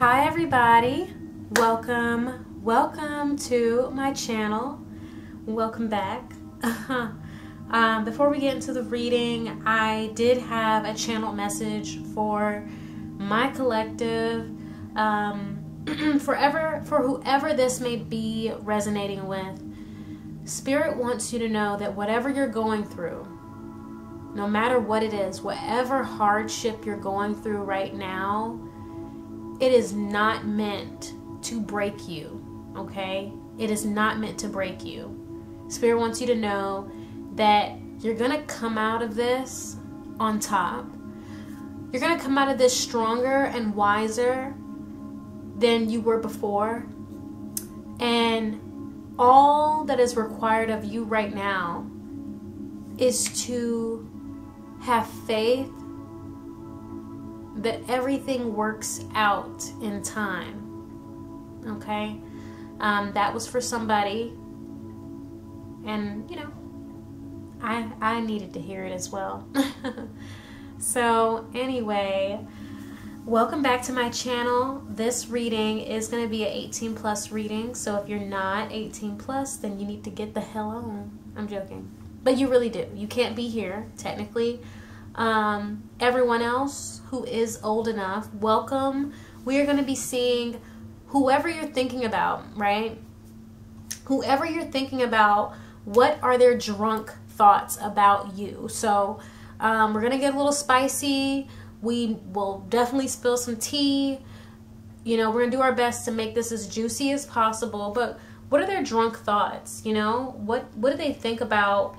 Hi everybody, welcome to my channel. Welcome back. Before we get into the reading, I did have a channel message for my collective, for whoever this may be resonating with. Spirit wants you to know that whatever you're going through, no matter what it is, whatever hardship you're going through right now, it is not meant to break you, okay? It is not meant to break you. Spirit wants you to know that you're going to come out of this on top. You're going to come out of this stronger and wiser than you were before. And all that is required of you right now is to have faith that everything works out in time. Okay? That was for somebody. And, you know, I needed to hear it as well. So, anyway, welcome back to my channel. This reading is going to be an 18 plus reading. So, if you're not 18 plus, then you need to get the hell on. I'm joking. But you really do. You can't be here, technically. Everyone else who is old enough, welcome. We are going to be seeing whoever you're thinking about, right? Whoever you're thinking about, what are their drunk thoughts about you? So we're going to get a little spicy. We will definitely spill some tea. You know, we're going to do our best to make this as juicy as possible. But what are their drunk thoughts? You know, what do they think about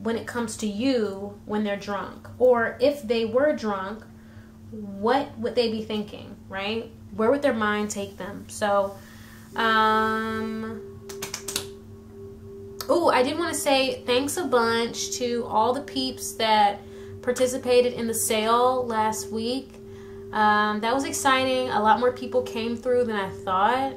when it comes to you when they're drunk? Or if they were drunk, what would they be thinking, right? Where would their mind take them? So, oh, I did want to say thanks a bunch to all the peeps that participated in the sale last week. That was exciting. A lot more people came through than I thought.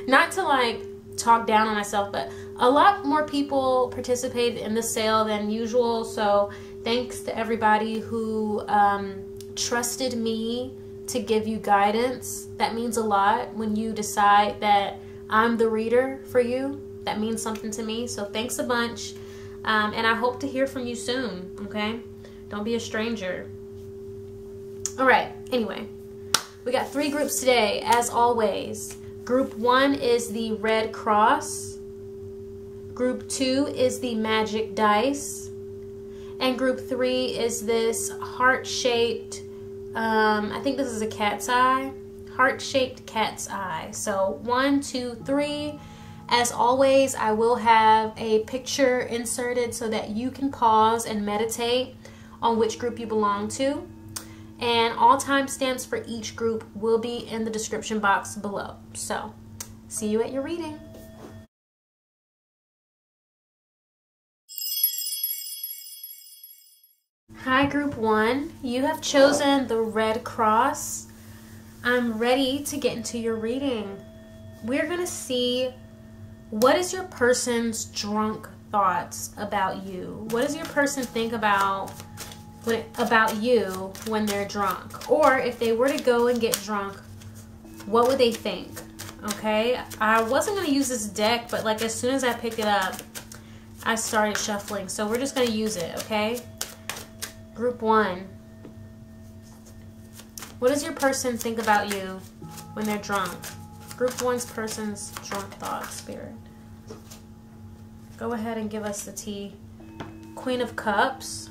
Not to like talk down on myself, but a lot more people participated in the sale than usual. So thanks to everybody who trusted me to give you guidance. That means a lot when you decide that I'm the reader for you. That means something to me. So thanks a bunch. And I hope to hear from you soon. Okay? Don't be a stranger. All right. Anyway, we got 3 groups today, as always. Group 1 is the Red Cross. Group 2 is the Magic Dice. And group 3 is this heart-shaped, I think this is a cat's eye. Heart-shaped cat's eye. So 1, 2, 3. As always, I will have a picture inserted so that you can pause and meditate on which group you belong to. And all timestamps for each group will be in the description box below. So, see you at your reading. Hi, Group 1. You have chosen the Red Cross. I'm ready to get into your reading. We're going to see what is your person's drunk thoughts about you. What does your person think about you when they're drunk? Or if they were to go and get drunk, what would they think? Okay, I wasn't going to use this deck, but like as soon as I picked it up, I started shuffling. So we're just going to use it, okay? Group 1. What does your person think about you when they're drunk? Group 1's person's drunk thoughts, Spirit. Go ahead and give us the tea. Queen of Cups.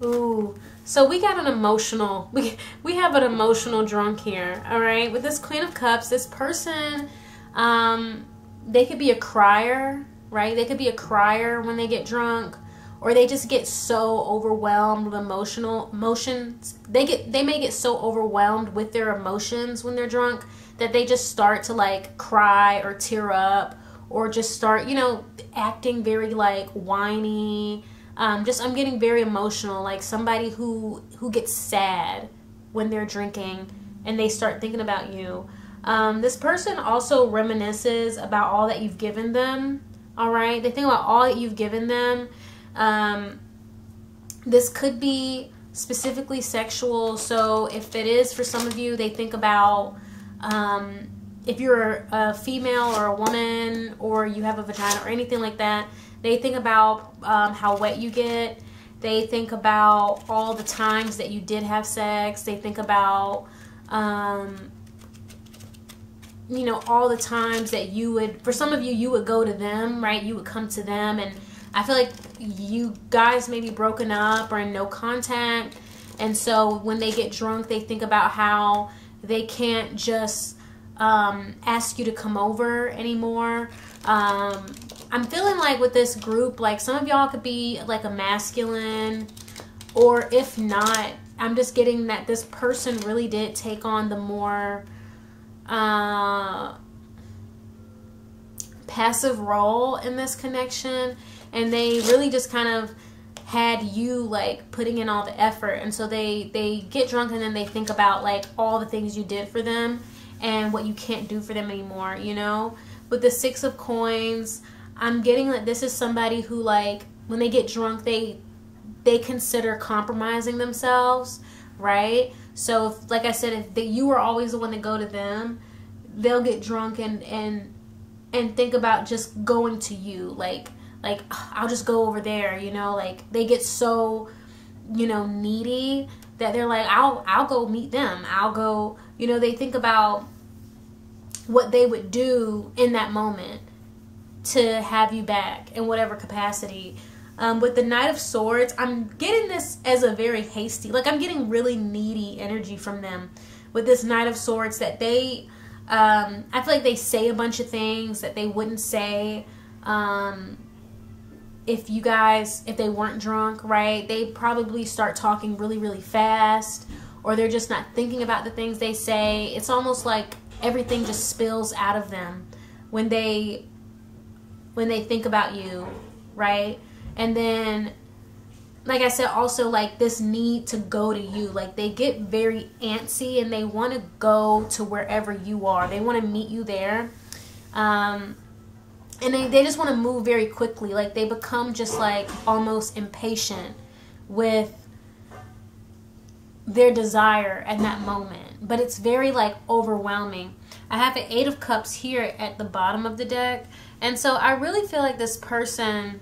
Ooh, so we got an emotional, we have an emotional drunk here, all right? With this Queen of Cups, this person, they could be a crier, right? They could be a crier when they get drunk, or they just get so overwhelmed with emotions. They may get so overwhelmed with their emotions when they're drunk that they just start to like cry or tear up, or just start, you know, acting very like whiny. I'm getting very emotional, like somebody who gets sad when they're drinking and they start thinking about you. This person also reminisces about all that you've given them. All right. They think about all that you've given them. This could be specifically sexual. So if it is for some of you, they think about, if you're a female or a woman, or you have a vagina or anything like that, they think about how wet you get. They think about all the times that you did have sex. They think about, you know, all the times that you would, for some of you, you would go to them, right? You would come to them. And I feel like you guys may be broken up or in no contact. And so when they get drunk, they think about how they can't just ask you to come over anymore. I'm feeling like with this group, like some of y'all could be like a masculine, or if not, I'm just getting that this person really did take on the more passive role in this connection, and they really just kind of had you like putting in all the effort. And so they get drunk and then they think about like all the things you did for them and what you can't do for them anymore, you know. With the Six of Coins, I'm getting that this is somebody who, like, when they get drunk, they consider compromising themselves, right? So if, like I said, if you were always the one to go to them, they'll get drunk and think about just going to you, like I'll just go over there, you know. Like they get so, you know, needy that they're like, I'll go meet them, I'll go, you know. They think about what they would do in that moment to have you back in whatever capacity. With the Knight of Swords, I'm getting this as a very hasty, like I'm getting really needy energy from them with this Knight of Swords, that they I feel like they say a bunch of things that they wouldn't say if they weren't drunk, right? They probably start talking really, really fast, or they're just not thinking about the things they say. It's almost like everything just spills out of them when they think about you, right? And then, like I said, also like this need to go to you, like they get very antsy and they want to go to wherever you are. They want to meet you there. And they just want to move very quickly. Like they become just like almost impatient with their desire at that moment. But it's very like overwhelming. I have an Eight of Cups here at the bottom of the deck. And so I really feel like this person,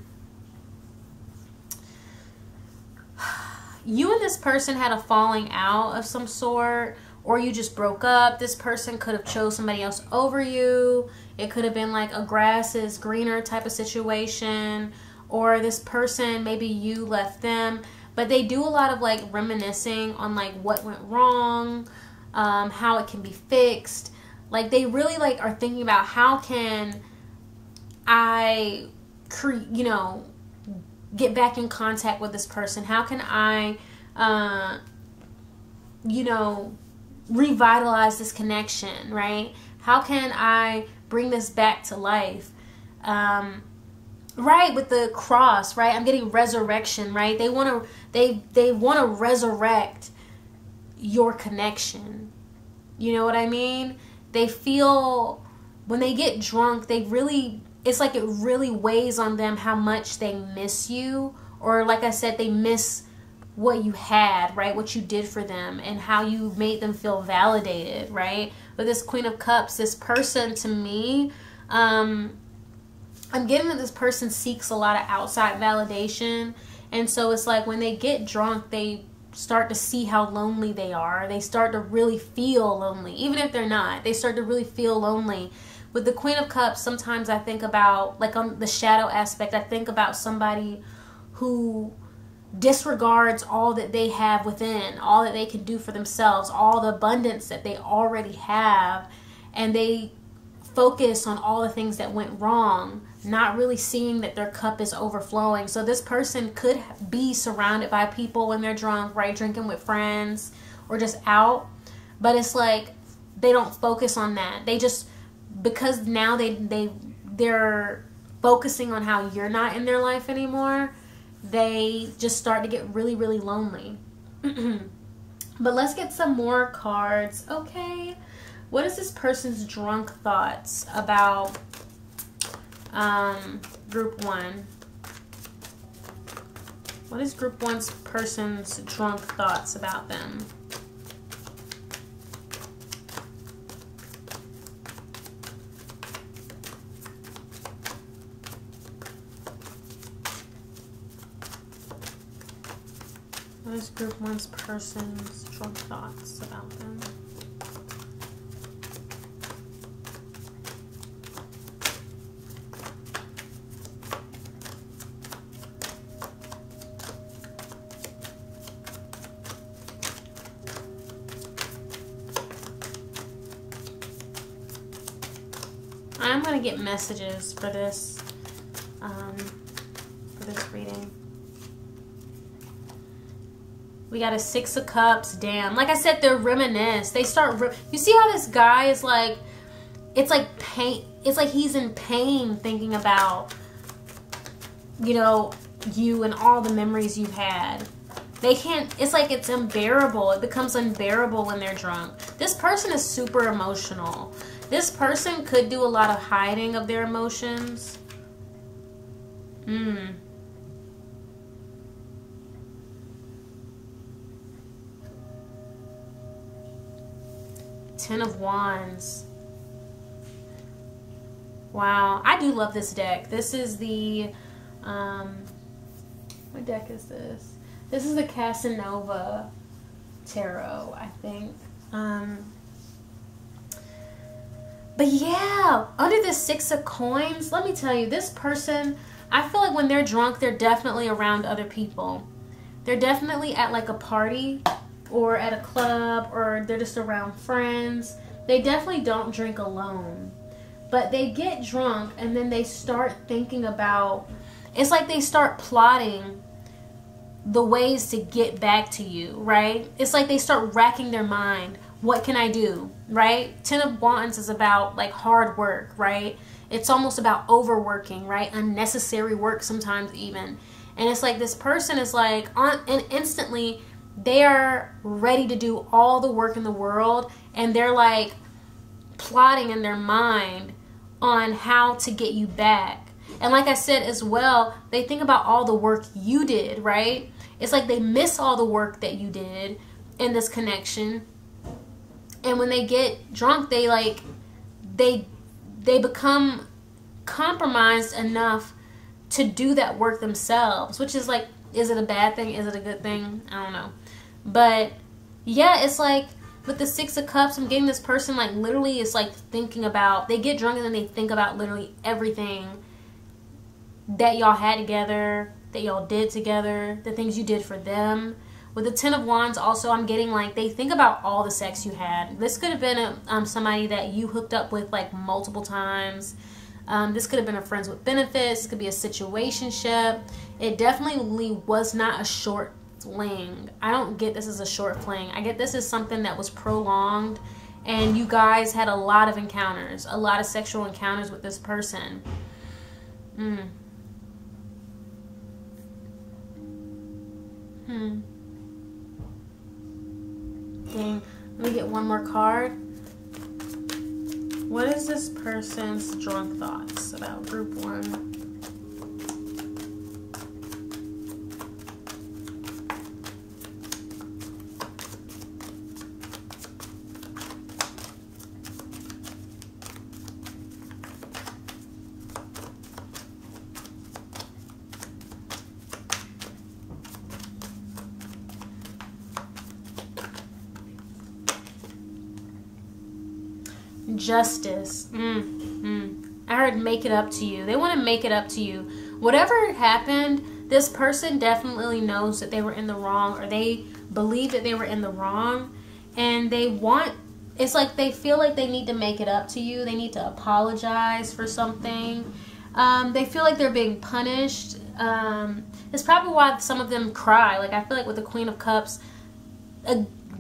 you and this person had a falling out of some sort, or you just broke up. This person could have chose somebody else over you. It could have been like a grass is greener type of situation, or this person, maybe you left them. But they do a lot of like reminiscing on like what went wrong, how it can be fixed. Like they really like are thinking about how can I get back in contact with this person? How can I, revitalize this connection, right? How can I bring this back to life? Right, with the cross, right? I'm getting resurrection, right? They want to resurrect your connection. You know what I mean? They feel, when they get drunk, it's like it really weighs on them how much they miss you, or like I said, they miss what you had, right? What you did for them and how you made them feel validated, right? With this Queen of Cups, this person, to me, I'm getting that this person seeks a lot of outside validation. And so it's like when they get drunk, they start to see how lonely they are. They start to really feel lonely. Even if they're not, they start to really feel lonely. With the Queen of Cups, sometimes I think about, like on the shadow aspect, I think about somebody who disregards all that they have within, all that they can do for themselves, all the abundance that they already have, and they focus on all the things that went wrong, not really seeing that their cup is overflowing. So this person could be surrounded by people when they're drunk, right? Drinking with friends or just out. But it's like they don't focus on that. They just, because now they're focusing on how you're not in their life anymore, they just start to get really, really lonely. But let's get some more cards. Okay. What is this person's drunk thoughts about group 1? What is group 1's person's drunk thoughts about them? What is group 1's person's drunk thoughts about them? I'm gonna get messages for this reading. We got a 6 of Cups. Damn. Like I said, they're reminisce. They start. You see how this guy is like, it's like pain. It's like he's in pain thinking about, you know, you and all the memories you've had. They can't, it's like it's unbearable. It becomes unbearable when they're drunk. This person is super emotional. This person could do a lot of hiding of their emotions. 10 of Wands. Wow, I do love this deck. This is the, what deck is this? This is the Casanova Tarot, I think. But yeah, under the 6 of Coins, let me tell you, this person, I feel like when they're drunk, they're definitely around other people. They're definitely at like a party or at a club, or they're just around friends. They definitely don't drink alone. But they get drunk and then they start thinking about, it's like they start plotting the ways to get back to you, right? It's like they start racking their mind. What can I do, right? 10 of Wands is about like hard work, right? It's almost about overworking, right? Unnecessary work sometimes even. And it's like this person is like, and instantly they are ready to do all the work in the world, and they're like plotting in their mind on how to get you back. And like I said as well, they think about all the work you did, right? It's like they miss all the work that you did in this connection. And when they get drunk, they like, they become compromised enough to do that work themselves, which is like, is it a bad thing? Is it a good thing? I don't know. But yeah, it's like with the 6 of Cups, I'm getting this person like literally is like thinking about, they get drunk and then they think about literally everything that y'all had together, that y'all did together, the things you did for them. With the 10 of Wands also, I'm getting like, they think about all the sex you had. This could have been somebody that you hooked up with like multiple times. This could have been a friends with benefits. This could be a situationship. It definitely was not a short fling. I don't get this as a short fling. I get this as something that was prolonged, and you guys had a lot of encounters, a lot of sexual encounters with this person. Dang. Let me get one more card. What is this person's drunk thoughts about group 1? Justice. I heard make it up to you. They want to make it up to you. Whatever happened, this person definitely knows that they were in the wrong, or they believe that they were in the wrong, and they want, it's like they feel like they need to make it up to you. They need to apologize for something. They feel like they're being punished. It's probably why some of them cry. Like I feel like with the Queen of Cups,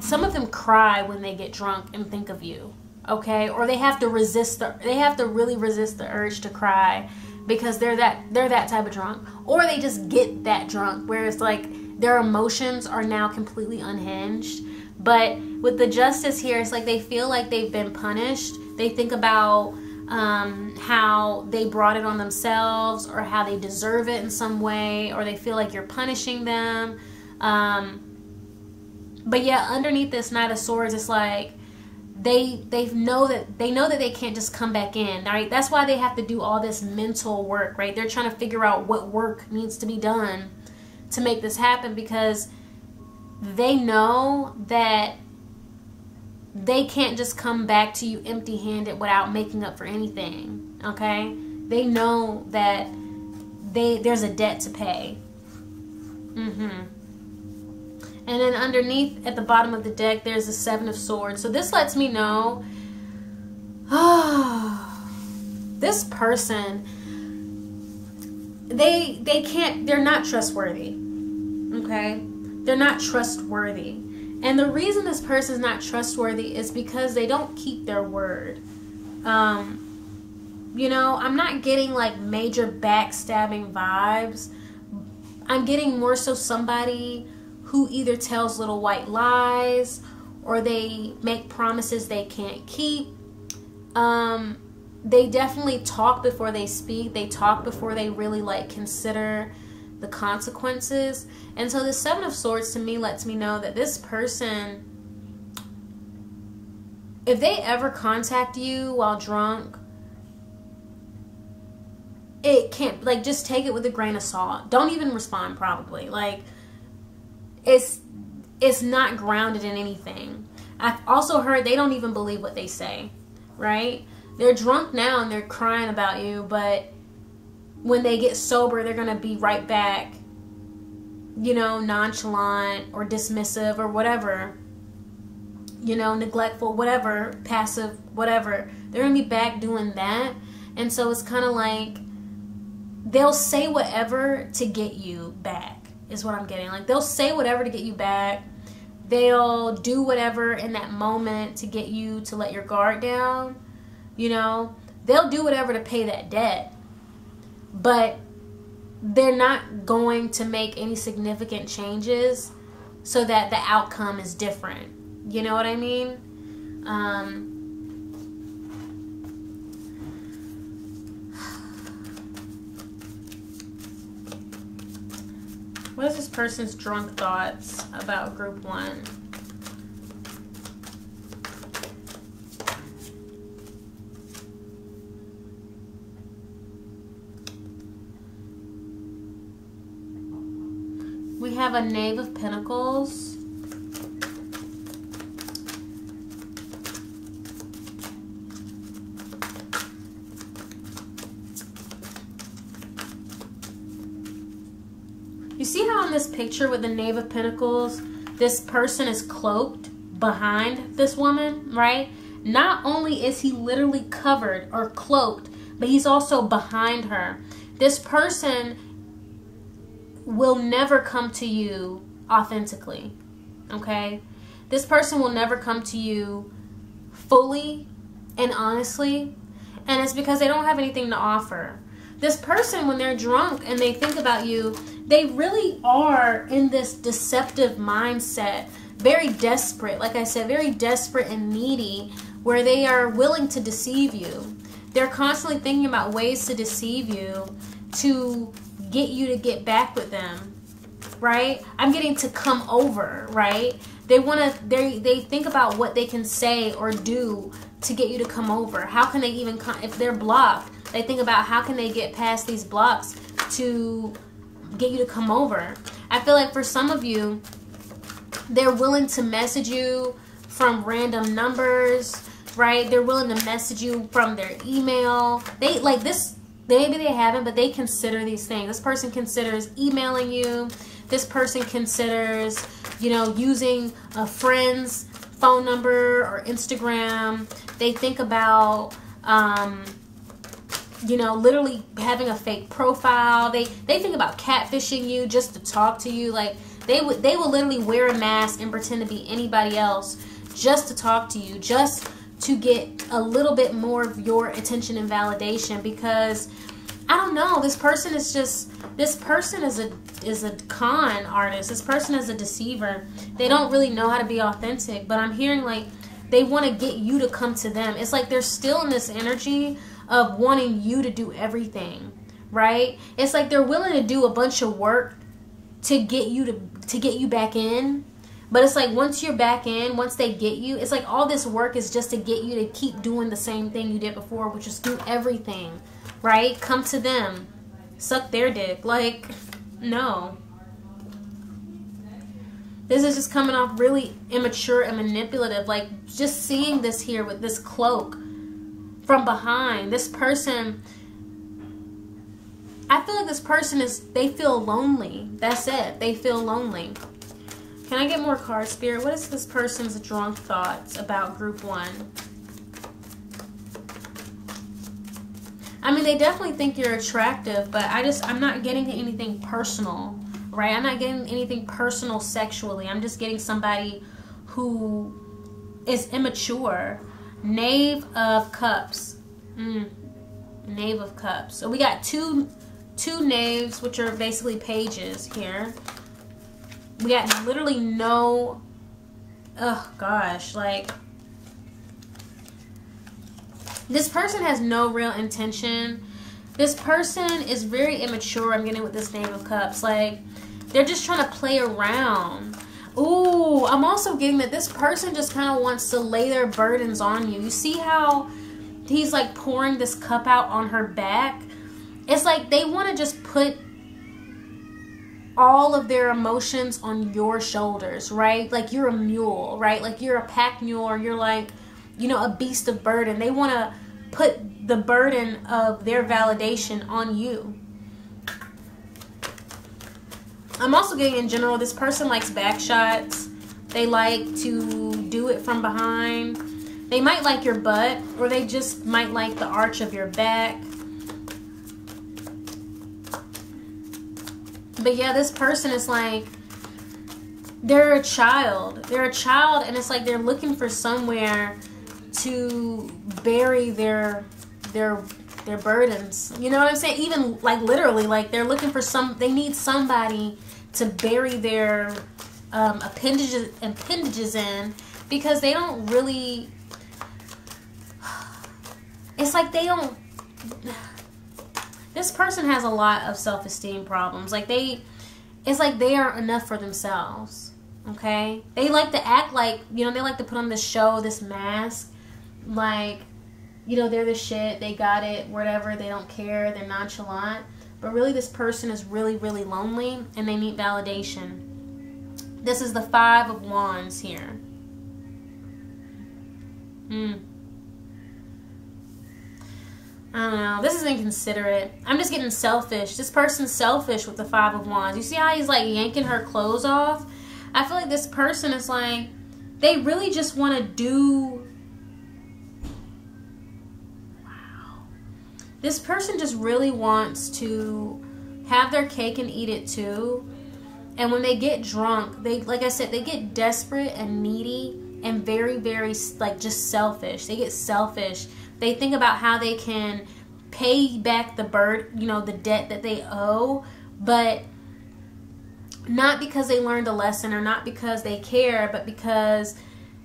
some of them cry when they get drunk and think of you. Okay, or they have to resist they have to really resist the urge to cry because they're that type of drunk, or they just get that drunk where it's like their emotions are now completely unhinged. But with the Justice here, it's like they feel like they've been punished. They think about how they brought it on themselves, or how they deserve it in some way, or they feel like you're punishing them. But yeah, underneath this Knight of Swords, it's like they know that they can't just come back in, right? That's why they have to do all this mental work, right? They're trying to figure out what work needs to be done to make this happen, because they know that they can't just come back to you empty-handed without making up for anything, okay? They know that there's a debt to pay. And then underneath, at the bottom of the deck, there's the Seven of Swords. So this lets me know, this person, they're not trustworthy, okay? They're not trustworthy. And the reason this person's not trustworthy is because they don't keep their word. You know, I'm not getting like major backstabbing vibes. I'm getting more so somebody who either tells little white lies, or they make promises they can't keep. They definitely talk before they speak. They talk before they really like consider the consequences. And so the Seven of Swords to me lets me know that this person, if they ever contact you while drunk, it can't, like, just take it with a grain of salt. Don't even respond, probably. Like, it's not grounded in anything. I've also heard they don't even believe what they say, right? They're drunk now and they're crying about you, but when they get sober, they're going to be right back, you know, nonchalant or dismissive or whatever, you know, neglectful, whatever, passive, whatever. They're going to be back doing that. And so it's kind of like they'll say whatever to get you back, is what I'm getting. Like, they'll say whatever to get you back. They'll do whatever in that moment to get you to let your guard down. You know, they'll do whatever to pay that debt. But they're not going to make any significant changes so that the outcome is different. You know what I mean? What is this person's drunk thoughts about group one? We have a Knave of Pentacles. You see how in this picture with the Knave of Pentacles, this person is cloaked behind this woman, right? Not only is he literally covered or cloaked, but he's also behind her. This person will never come to you authentically, okay? This person will never come to you fully and honestly, and it's because they don't have anything to offer. This person, when they're drunk and they think about you, they really are in this deceptive mindset, very desperate, like I said, very desperate and needy, where they are willing to deceive you. They're constantly thinking about ways to deceive you, to get you to get back with them, right? I'm getting to come over, right? They think about what they can say or do to get you to come over. How can they even if they're blocked, they think about how can they get past these blocks to get you to come over. I feel like for some of you, they're willing to message you from random numbers, right? They're willing to message you from their email. They like this. Maybe they haven't, but they consider these things. This person considers emailing you. This person considers, you know, using a friend's phone number or Instagram. They think about, you know, literally having a fake profile. They think about catfishing you just to talk to you. Like, they will literally wear a mask and pretend to be anybody else just to talk to you, just to get a little bit more of your attention and validation, because I don't know. This person is a con artist. This person is a deceiver. They don't really know how to be authentic, but I'm hearing like they want to get you to come to them. It's like they're still in this energy of wanting you to do everything, right? It's like they're willing to do a bunch of work to get you back in. But it's like once you're back in, once they get you, it's like all this work is just to get you to keep doing the same thing you did before, which is do everything, right? Come to them, suck their dick. Like, no. This is just coming off really immature and manipulative. Like, just seeing this here with this cloak from behind. This person, I feel like this person they feel lonely. That's it. They feel lonely. Can I get more cards, Spirit? What is this person's drunk thoughts about group 1? I mean, they definitely think you're attractive, but I'm not getting anything personal, right? I'm not getting anything personal sexually. I'm just getting somebody who is immature. Knave of Cups. Knave of Cups. So we got two knaves, which are basically pages here. We got literally no, oh gosh, like, this person has no real intention. This person is very immature. I'm getting with this Knave of Cups. Like, they're just trying to play around. Ooh, I'm also getting that this person just kind of wants to lay their burdens on you. You see how he's like pouring this cup out on her back? It's like they want to just put all of their emotions on your shoulders, right? Like you're a mule, right? Like you're a pack mule, or you're like, you know, a beast of burden. They want to put the burden of their validation on you. I'm also getting in general, this person likes back shots. They like to do it from behind. They might like your butt, or they just might like the arch of your back. But yeah, this person is like, they're a child. They're a child, and it's like they're looking for somewhere to bury their burdens. You know what I'm saying? Even like literally, like they're looking for they need somebody to bury their appendages in, because they don't really, it's like they don't, this person has a lot of self-esteem problems. Like it's like they aren't enough for themselves. Okay? They like to act like, you know, they like to put on this show, this mask, like, you know, they're the shit, they got it, whatever, they don't care, they're nonchalant. But really this person is really, really lonely, and they need validation. This is the 5 of Wands here. I don't know. This is inconsiderate. I'm just getting selfish. This person's selfish with the 5 of Wands. You see how he's like yanking her clothes off? I feel like this person is like, they really just want to do... Wow. This person just really wants to have their cake and eat it too. And when they get drunk, they, like I said, they get desperate and needy and very, very, like, just selfish. They get selfish. They think about how they can pay back the the debt that they owe, but not because they learned a lesson, or not because they care, but because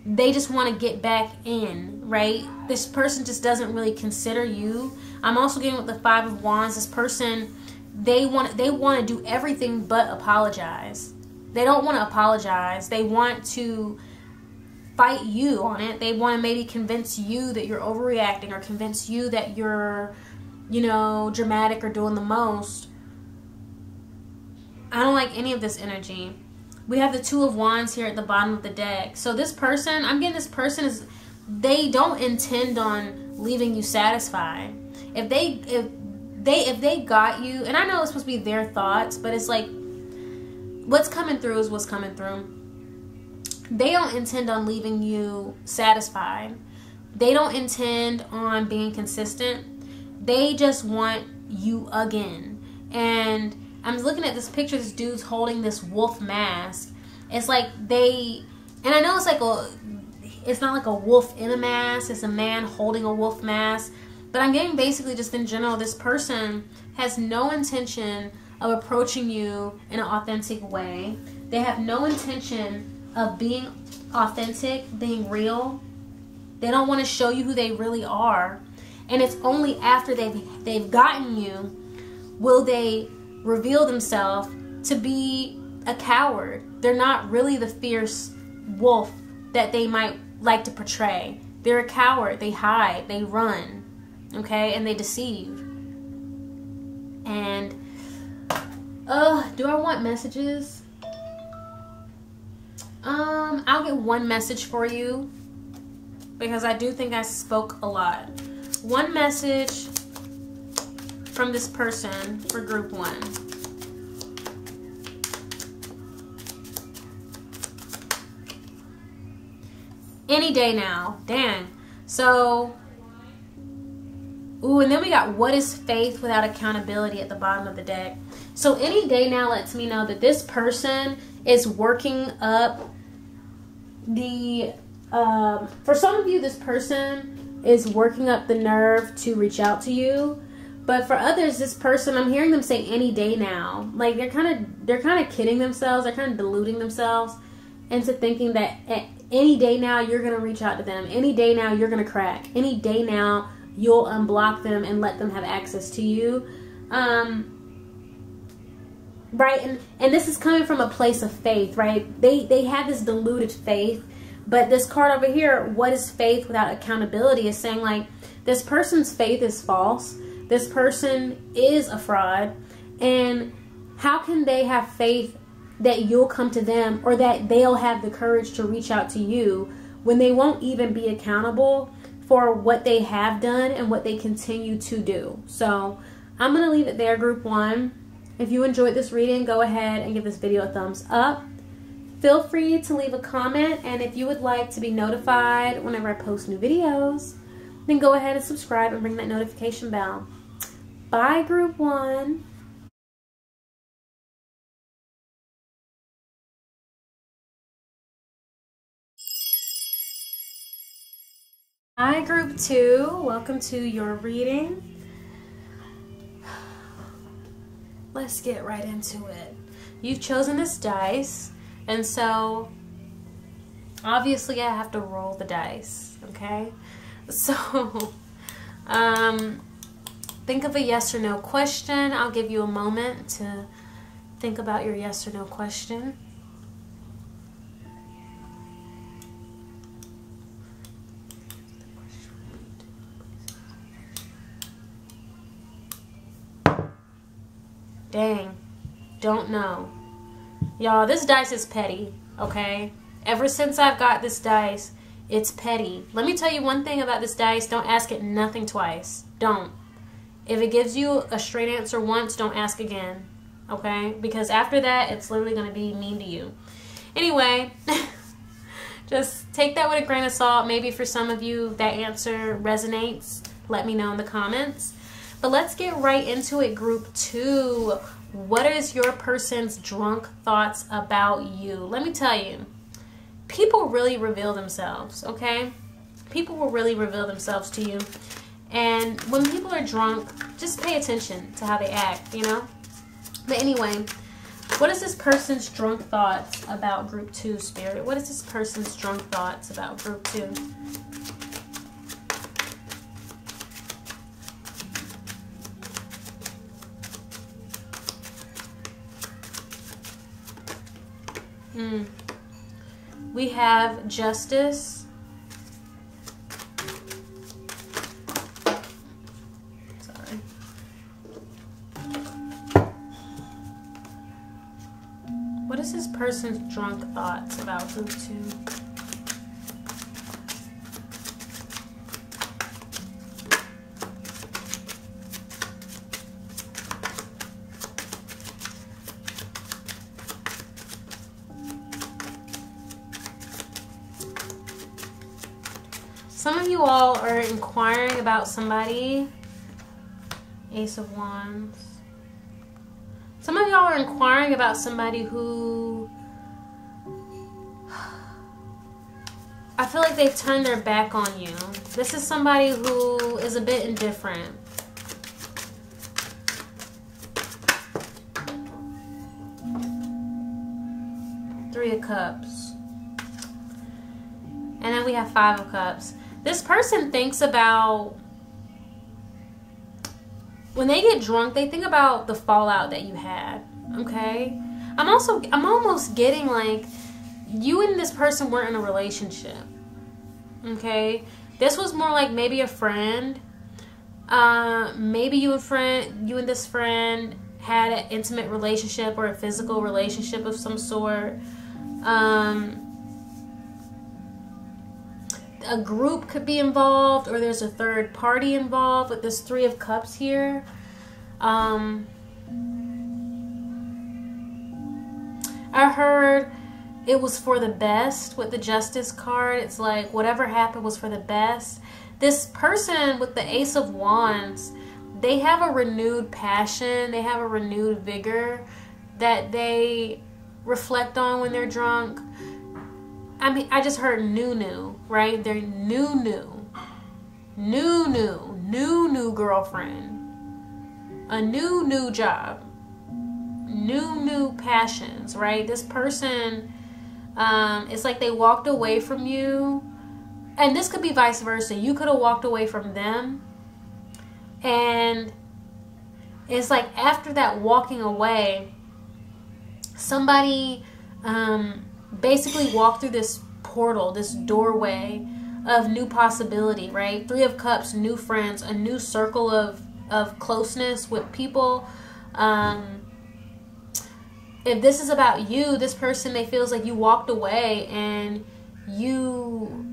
they just want to get back in, right? This person just doesn't really consider you. I'm also getting with the 5 of Wands. This person, they want to do everything but apologize. They don't want to apologize. They want to fight you on it. They want to maybe convince you that you're overreacting, or convince you that you're, you know, dramatic or doing the most. I don't like any of this energy. We have the 2 of Wands here at the bottom of the deck. So this person, I'm getting this person is, they don't intend on leaving you satisfied. If they got you, and I know it's supposed to be their thoughts, but it's like, what's coming through is what's coming through. They don't intend on leaving you satisfied. They don't intend on being consistent. They just want you again. And I'm looking at this picture. This dude's holding this wolf mask. It's like and I know it's like it's not like a wolf in a mask. It's a man holding a wolf mask. But I'm getting basically just in general, this person has no intention of approaching you in an authentic way. They have no intention of being authentic, being real. They don't want to show you who they really are. And it's only after they've gotten you will they reveal themselves to be a coward. They're not really the fierce wolf that they might like to portray. They're a coward. They hide. They run. Okay? And they deceive. And do I want messages? I'll get one message for you because I do think I spoke a lot. One message from this person for group 1. Any day now. Dang. So, ooh, and then we got what is faith without accountability at the bottom of the deck. So any day now lets me know that this person is working up the, for some of you, this person is working up the nerve to reach out to you. But for others, this person, I'm hearing them say any day now. Like they're kind of kidding themselves. They're kind of deluding themselves into thinking that at any day now you're going to reach out to them. Any day now you're going to crack. Any day now you'll unblock them and let them have access to you. Right? And this is coming from a place of faith, right? They have this deluded faith. But this card over here, what is faith without accountability, is saying like this person's faith is false. This person is a fraud. And how can they have faith that you'll come to them or that they'll have the courage to reach out to you when they won't even be accountable for what they have done and what they continue to do? So I'm going to leave it there, group 1. If you enjoyed this reading, go ahead and give this video a thumbs up. Feel free to leave a comment, and if you would like to be notified whenever I post new videos, then go ahead and subscribe and ring that notification bell. Bye, group 1. Hi, group 2. Welcome to your reading. Let's get right into it. You've chosen this dice, and so obviously I have to roll the dice, okay? So think of a yes or no question. I'll give you a moment to think about your yes or no question. Dang, don't know. Y'all, this dice is petty, okay? Ever since I've got this dice, it's petty. Let me tell you one thing about this dice. Don't ask it nothing twice. Don't. If it gives you a straight answer once, don't ask again, okay? Because after that, it's literally going to be mean to you. Anyway, just take that with a grain of salt. Maybe for some of you, that answer resonates. Let me know in the comments. But let's get right into it, group 2. What is your person's drunk thoughts about you? Let me tell you, people really reveal themselves, okay? People will really reveal themselves to you. And when people are drunk, just pay attention to how they act, you know? But anyway, what is this person's drunk thoughts about group 2, Spirit? What is this person's drunk thoughts about group 2? We have Justice. Sorry. What is this person's drunk thoughts about group 2? Some of you all are inquiring about somebody. Ace of Wands. Some of y'all are inquiring about somebody who... I feel like they've turned their back on you. This is somebody who is a bit indifferent. Three of Cups. And then we have Five of Cups. This person thinks about, when they get drunk, they think about the fallout that you had. Okay? I'm almost getting like, you and this person weren't in a relationship. Okay? This was more like maybe a friend. Maybe you and this friend had an intimate relationship or a physical relationship of some sort. A group could be involved, or there's a third party involved with this Three of Cups here. I heard it was for the best with the Justice card. It's like whatever happened was for the best. This person with the Ace of Wands, they have a renewed passion. They have a renewed vigor that they reflect on when they're drunk. I mean, I just heard new, right? They're new girlfriend, a new job, new passions, right? This person, it's like they walked away from you, and this could be vice versa. You could have walked away from them, and it's like after that walking away, somebody basically walk through this portal, this doorway of new possibility, right? Three of Cups, new friends, a new circle of closeness with people. If this is about you, this person, they feels like you walked away and you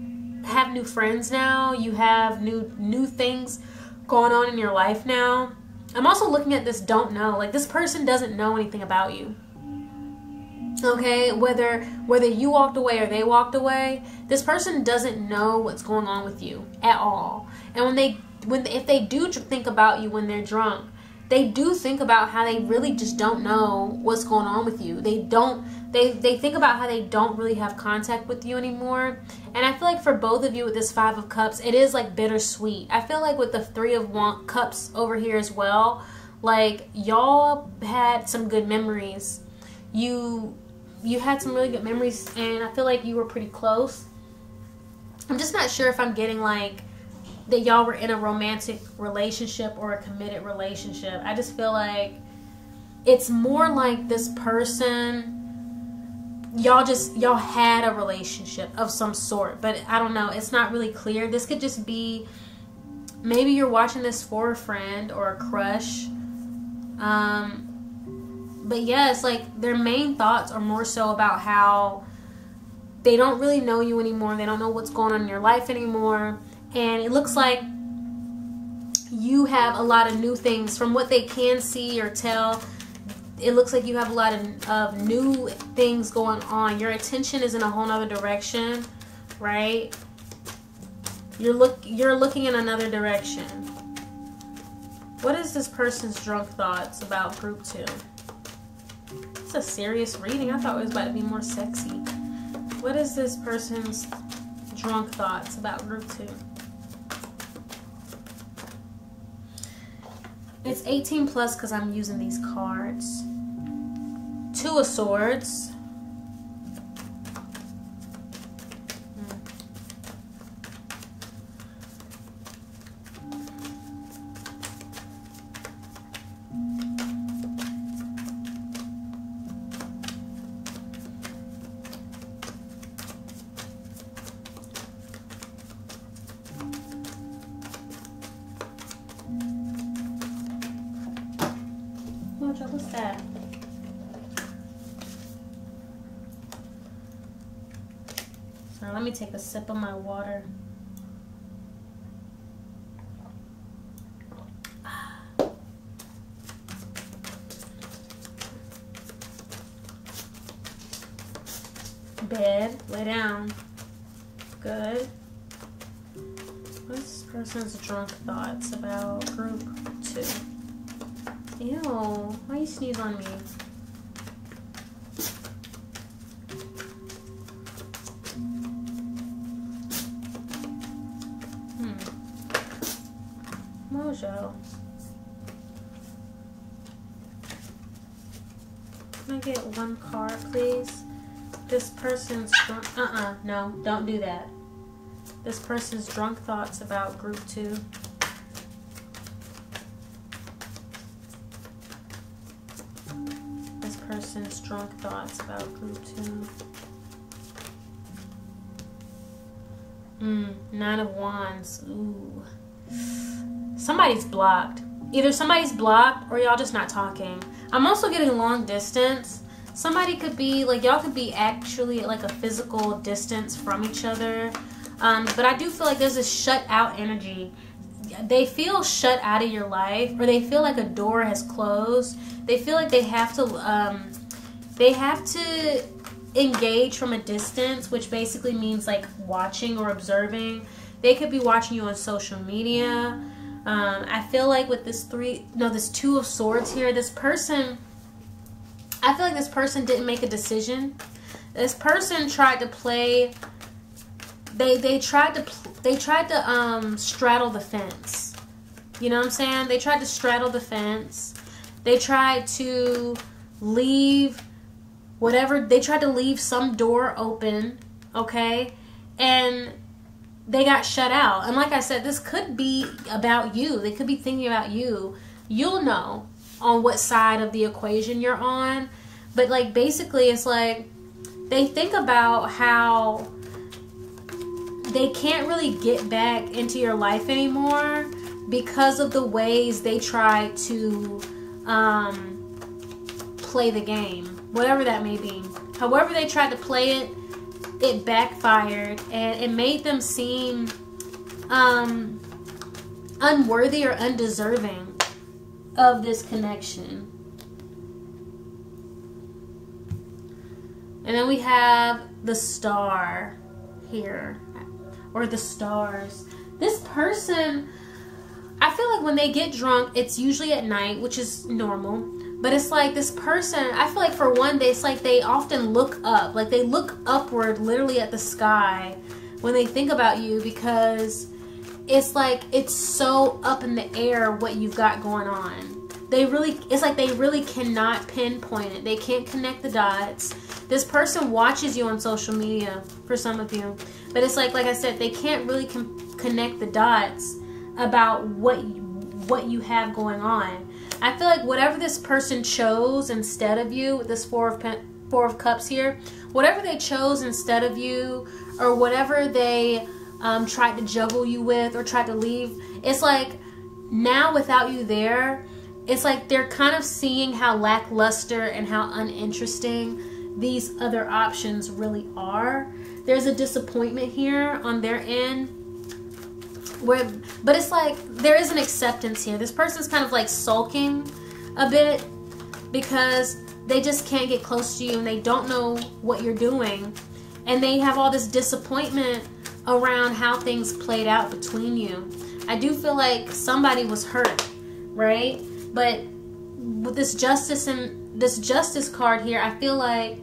have new friends now. You have new things going on in your life now. I'm also looking at this don't know. Like this person doesn't know anything about you. Okay, whether you walked away or they walked away, this person doesn't know what's going on with you at all. And if they do think about you when they're drunk, they do think about how they really just don't know what's going on with you. They think about how they don't really have contact with you anymore. And I feel like for both of you with this Five of Cups, it is like bittersweet. I feel like with the Three of Cups over here as well, like y'all had some good memories. You had some really good memories, and I feel like you were pretty close. I'm just not sure if I'm getting like that y'all were in a romantic relationship or a committed relationship. I just feel like it's more like this person, y'all had a relationship of some sort, but I don't know, it's not really clear. This could just be, maybe you're watching this for a friend or a crush. But yeah, it's like their main thoughts are more so about how they don't really know you anymore. They don't know what's going on in your life anymore. And it looks like you have a lot of new things. From what they can see or tell, it looks like you have a lot of new things going on. Your attention is in a whole nother direction, right? You're looking in another direction. What is this person's drunk thoughts about group 2? It's a serious reading. I thought it was about to be more sexy. What is this person's drunk thoughts about group 2? It's 18 plus because I'm using these cards. Two of Swords. What's that? So let me take a sip of my water. Bed, lay down. Good. What's this person's drunk thoughts about group 2? Ew, why you sneeze on me? Can I get one card, please? This person's drunk. No, don't do that. This person's drunk thoughts about group 2. This person's drunk thoughts about group 2. 9 of Wands. Ooh. Somebody's blocked. Either somebody's blocked or y'all just not talking. I'm also getting long distance. Somebody could be, like, y'all could be actually at, like, a physical distance from each other. But I do feel like there's this shut out energy. They feel shut out of your life, or they feel like a door has closed. They feel like they have to engage from a distance, which basically means like watching or observing. They could be watching you on social media. I feel like with this 2 of Swords here, this person, I feel like this person didn't make a decision. This person tried to play, they tried to straddle the fence. You know what I'm saying? They tried to straddle the fence. They tried to leave whatever, they tried to leave some door open, okay? And they got shut out. And like I said, this could be about you. They could be thinking about you. You'll know on what side of the equation you're on. But like basically it's like they think about how they can't really get back into your life anymore because of the ways they try to play the game, whatever that may be. However they tried to play it, it backfired, and it made them seem unworthy or undeserving of this connection. And then we have the Star here, or the stars. This person, I feel like when they get drunk, it's usually at night, which is normal. But it's like this person, I feel like for one, it's like they often look up. Like they look upward literally at the sky when they think about you, because it's like it's so up in the air what you've got going on. It's like they really cannot pinpoint it. They can't connect the dots. This person watches you on social media, for some of you. But it's like I said, they can't really connect the dots about what you have going on. I feel like whatever this person chose instead of you, with this Four of Cups here, whatever they chose instead of you, or whatever they tried to juggle you with or tried to leave, it's like now without you there, it's like they're kind of seeing how lackluster and how uninteresting these other options really are. There's a disappointment here on their end. But it's like there is an acceptance here. This person's kind of like sulking a bit because they just can't get close to you and they don't know what you're doing. And they have all this disappointment around how things played out between you. I do feel like somebody was hurt, right? But with this Justice and this Justice card here, I feel like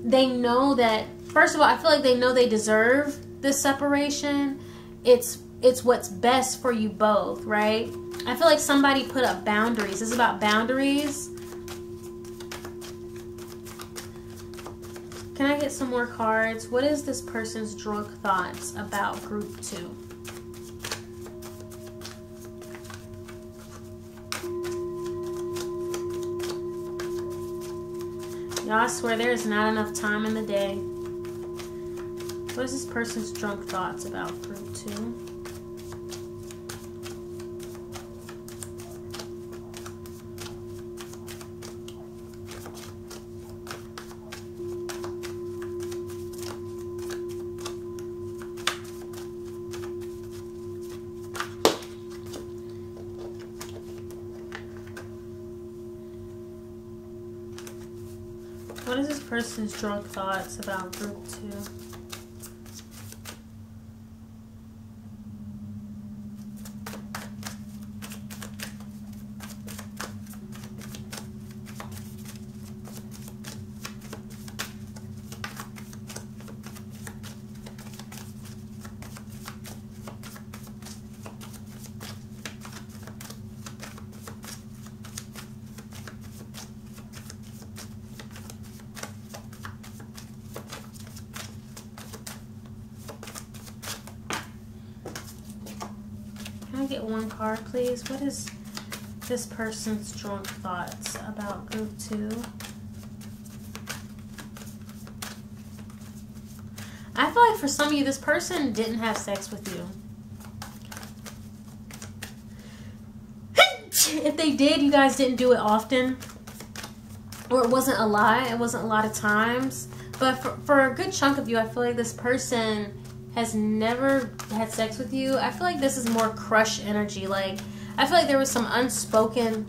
they know that, first of all, I feel like they know they deserve this separation. It's what's best for you both, right? I feel like somebody put up boundaries. This is about boundaries. Can I get some more cards? What is this person's drunk thoughts about group 2? Y'all, I swear there is not enough time in the day. What is this person's drunk thoughts about group 2? What is this person's drunk thoughts about group 2? get one card, please? What is this person's drunk thoughts about group 2? I feel like for some of you, this person didn't have sex with you. If they did, you guys didn't do it often. Or it wasn't a lot. It wasn't a lot of times. But for a good chunk of you, I feel like this person has never had sex with you. I feel like this is more crush energy. Like, I feel like there was some unspoken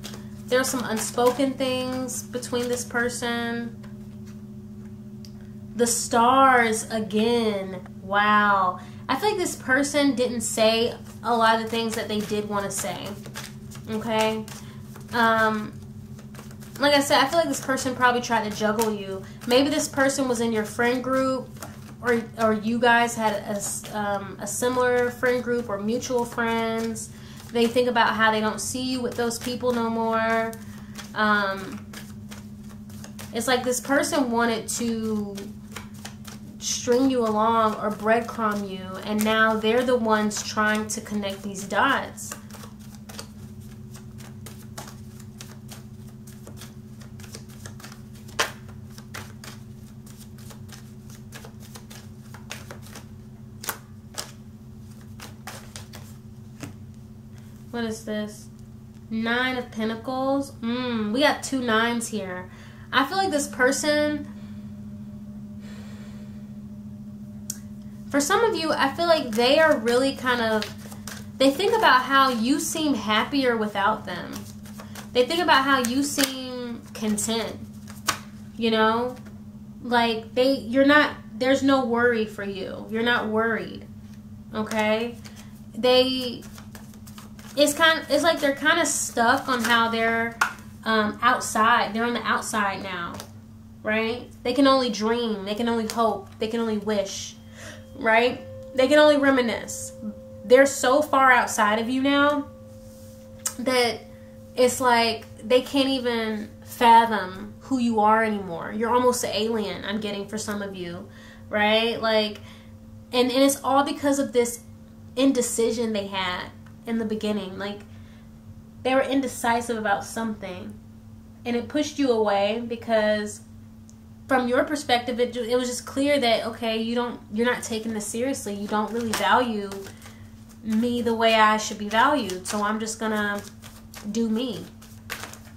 things between this person. The stars again. Wow. I feel like this person didn't say a lot of the things that they did want to say. Okay? Like I said, I feel like this person probably tried to juggle you. Maybe this person was in your friend group, or you guys had a similar friend group or mutual friends. They think about how they don't see you with those people no more. It's like this person wanted to string you along or breadcrumb you, and now they're the ones trying to connect these dots. What is this? 9 of Pentacles. We got 2 9s here. I feel like this person, for some of you, I feel like they are really kind of, they think about how you seem happier without them. They think about how you seem content. You know? Like, you're not, there's no worry for you. You're not worried. Okay? It's like they're kind of stuck on how they're outside. They're on the outside now, right? They can only dream. They can only hope. They can only wish, right? They can only reminisce. They're so far outside of you now that it's like they can't even fathom who you are anymore. You're almost an alien, I'm getting, for some of you, right? Like, and it's all because of this indecision they had in the beginning. Like, they were indecisive about something, and it pushed you away because from your perspective it was just clear that, okay, you're not taking this seriously. You don't really value me the way I should be valued, so I'm just gonna do me.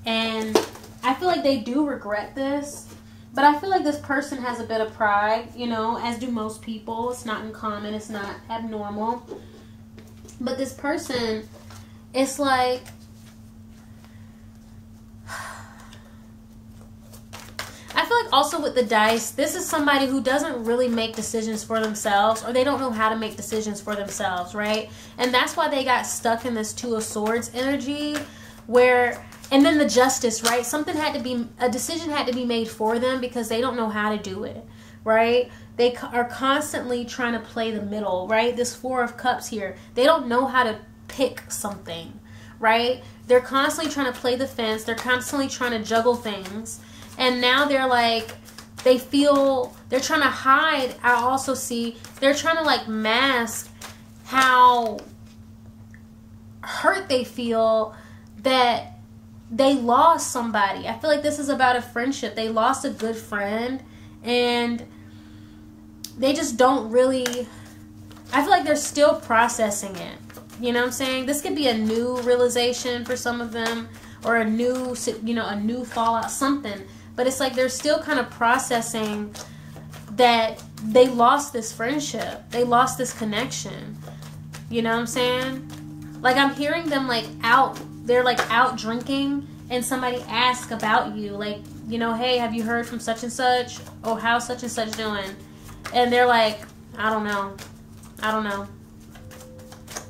And I feel like they do regret this, but I feel like this person has a bit of pride, you know, as do most people. It's not uncommon, it's not abnormal. But this person, it's like, I feel like also with the dice, this is somebody who doesn't really make decisions for themselves, or they don't know how to make decisions for themselves, right? And that's why they got stuck in this 2 of Swords energy, where, and then the Justice, right? A decision had to be made for them because they don't know how to do it, right? They are constantly trying to play the middle, right? This 4 of Cups here. They don't know how to pick something, right? They're constantly trying to play the fence. They're constantly trying to juggle things. And now they're like, they're trying to hide. I also see they're trying to like mask how hurt they feel that they lost somebody. I feel like this is about a friendship. They lost a good friend, and they just don't really, I feel like they're still processing it. You know what I'm saying? This could be a new realization for some of them, or a new, you know, a new fallout, something. But it's like they're still kind of processing that they lost this friendship. They lost this connection. You know what I'm saying? Like, I'm hearing them like out, they're like out drinking, and somebody asks about you. Like, you know, hey, have you heard from such and such? Oh, how's such and such doing? And they're like, I don't know. I don't know.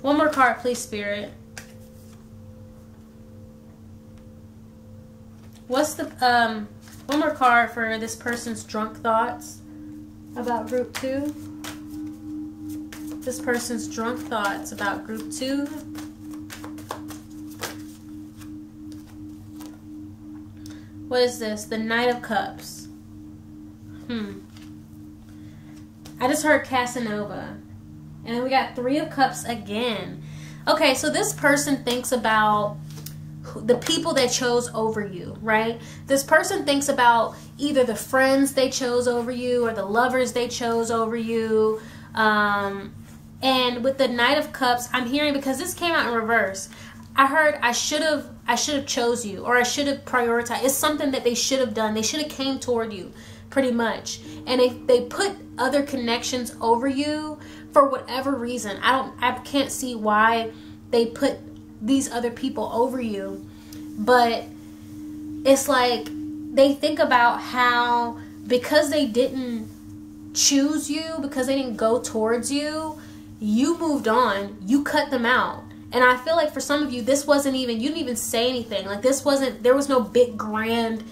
One more card, please, Spirit. What's the, one more card for this person's drunk thoughts about group 2. This person's drunk thoughts about group 2. What is this? The Knight of Cups. I just heard Casanova. And then we got 3 of Cups again. Okay, so this person thinks about the people they chose over you, right? This person thinks about either the friends they chose over you or the lovers they chose over you. And with the Knight of Cups, I'm hearing, because this came out in reverse, I heard I should have chose you, or I should have prioritized. It's something that they should have done. They should have came toward you, pretty much. And if they put other connections over you for whatever reason, I can't see why they put these other people over you, but it's like they think about how, because they didn't choose you, because they didn't go towards you, you moved on, you cut them out. And I feel like for some of you, this wasn't even, you didn't even say anything. Like this wasn't, there was no big grand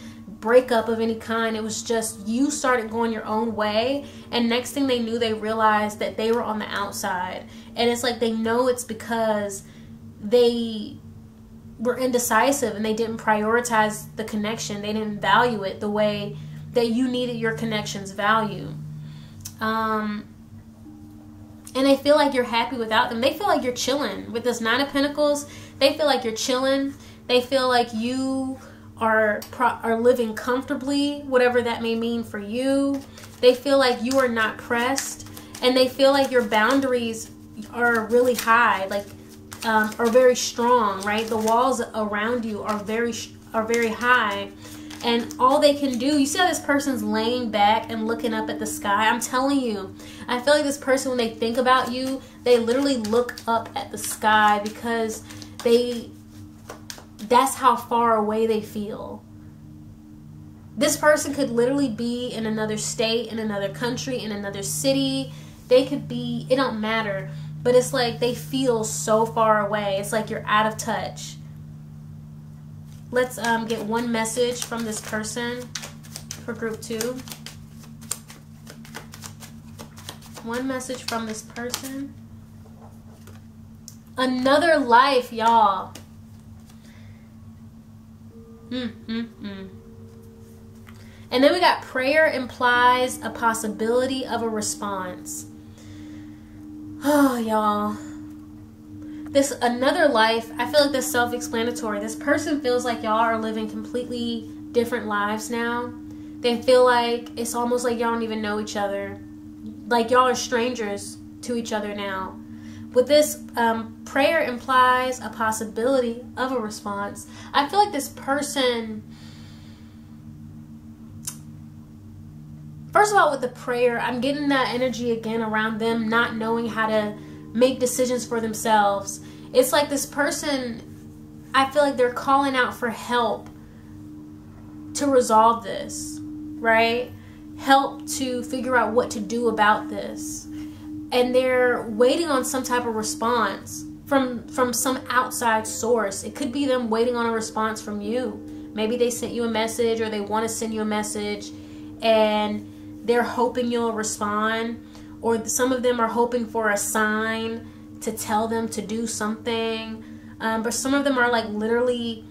breakup of any kind. It was just you started going your own way, and next thing they knew, they realized that they were on the outside. And it's like they know it's because they were indecisive and they didn't prioritize the connection. They didn't value it the way that you needed your connections value. And they feel like you're happy without them. They feel like you're chilling. With this Nine of Pentacles, they feel like you're chilling. They feel like you are living comfortably, whatever that may mean for you. They feel like you are not pressed. And they feel like your boundaries are really high, like are very strong, right? The walls around you are very high. And all they can do, you see how this person's laying back and looking up at the sky? I'm telling you, I feel like this person, when they think about you, they literally look up at the sky, because that's how far away they feel. This person could literally be in another state, in another country, in another city. They could be, it don't matter. But it's like they feel so far away. It's like you're out of touch. Let's get one message from this person for group 2. One message from this person. Another life, y'all. And then we got prayer implies a possibility of a response. Oh, y'all. This another life, I feel like this self-explanatory. This person feels like y'all are living completely different lives now. They feel like it's almost like y'all don't even know each other. Like y'all are strangers to each other now. With this, prayer implies a possibility of a response. I feel like this person, first of all, with the prayer, I'm getting that energy again around them not knowing how to make decisions for themselves. It's like this person, I feel like they're calling out for help to resolve this, right? Help to figure out what to do about this. And they're waiting on some type of response from some outside source. It could be them waiting on a response from you. Maybe they sent you a message, or they want to send you a message, and they're hoping you'll respond. Or some of them are hoping for a sign to tell them to do something. But some of them are like literally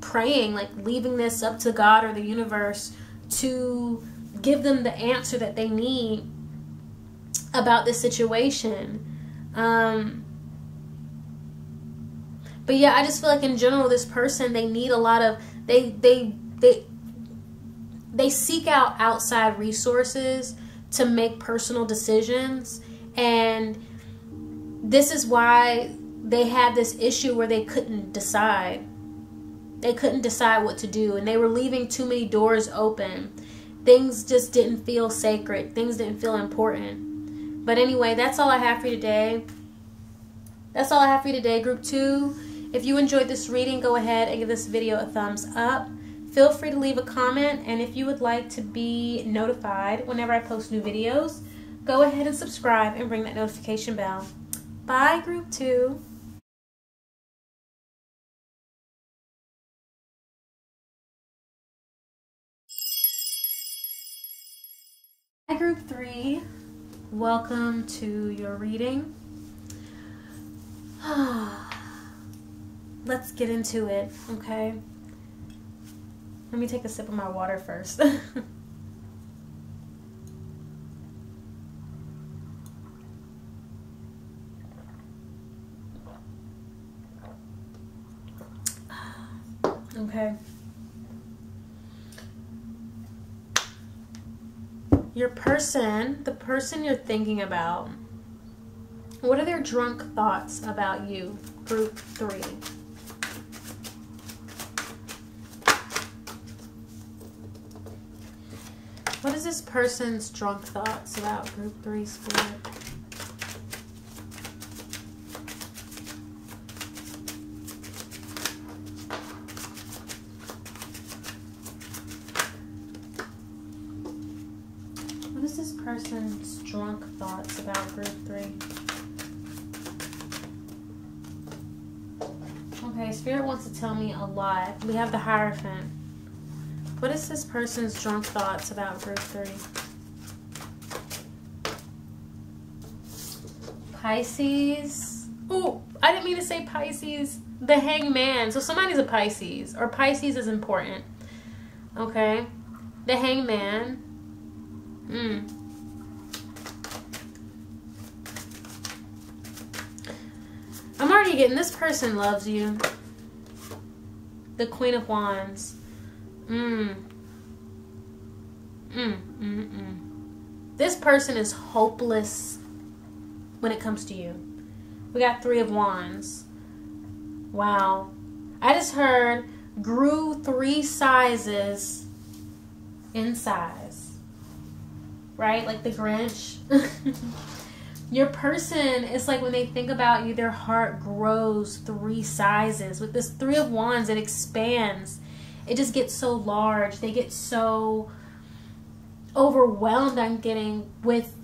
praying, like leaving this up to God or the universe to give them the answer that they need about this situation. But yeah, I just feel like in general, this person, they need a lot of, they seek out outside resources to make personal decisions, and this is why they had this issue where they couldn't decide. They couldn't decide what to do, and they were leaving too many doors open. Things just didn't feel sacred. Things didn't feel important. But anyway, that's all I have for you today. That's all I have for you today, group 2. If you enjoyed this reading, go ahead and give this video a thumbs up. Feel free to leave a comment, and if you would like to be notified whenever I post new videos, go ahead and subscribe and ring that notification bell. Bye, group 2. Hi, group 3. Welcome to your reading. Let's get into it, okay? Let me take a sip of my water first. Okay. Your person, the person you're thinking about, what are their drunk thoughts about you? Group 3. What is this person's drunk thoughts about group 3 spirit? What is this person's drunk thoughts about group 3? Okay, Spirit wants to tell me a lot. We have the Hierophant. What is this person's drunk thoughts about group 3? Pisces. Oh, I didn't mean to say Pisces. The Hangman. So somebody's a Pisces, or Pisces is important. Okay. The Hangman. I'm already getting, this person loves you. The Queen of Wands. This person is hopeless when it comes to you. We got 3 of Wands. Wow. I just heard grew 3 sizes in size. Right? Like the Grinch. Your person, it's like when they think about you, their heart grows 3 sizes. With this 3 of Wands, it expands. It just gets so large. They get so overwhelmed, I'm getting, with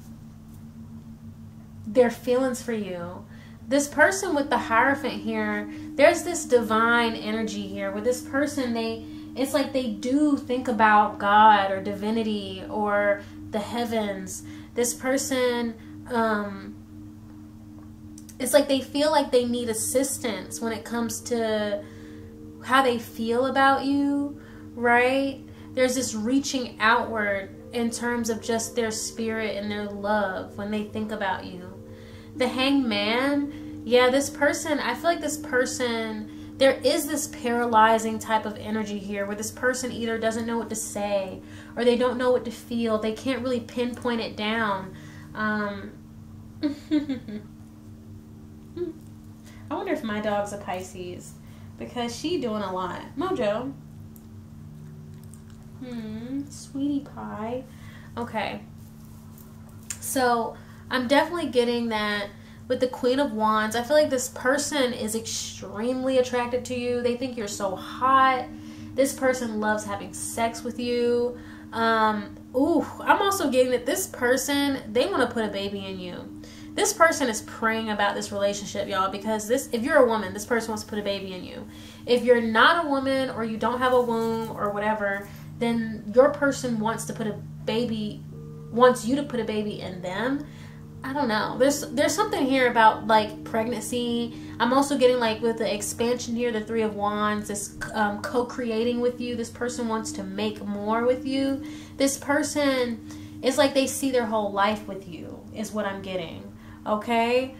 their feelings for you. This person with the Hierophant here, there's this divine energy here where this person, it's like they do think about God or divinity or the heavens. This person, it's like they feel like they need assistance when it comes to how they feel about you, right? There's this reaching outward in terms of just their spirit and their love when they think about you. The Hangman, yeah, this person, I feel like this person, there is this paralyzing type of energy here where this person either doesn't know what to say or they don't know what to feel. They can't really pinpoint it down. I wonder if my dog's a Pisces, because she doing a lot. Mojo. Sweetie pie. Okay. So I'm definitely getting that with the Queen of Wands. I feel like this person is extremely attracted to you. They think you're so hot. This person loves having sex with you. I'm also getting that this person, they want to put a baby in you. This person is praying about this relationship, y'all, because if you're a woman, this person wants to put a baby in you. If you're not a woman or you don't have a womb or whatever, then your person wants you to put a baby in them. I don't know. There's something here about like pregnancy. I'm also getting like with the expansion here, the 3 of Wands, this co-creating with you. This person wants to make more with you. This person, it's like they see their whole life with you is what I'm getting. Okay?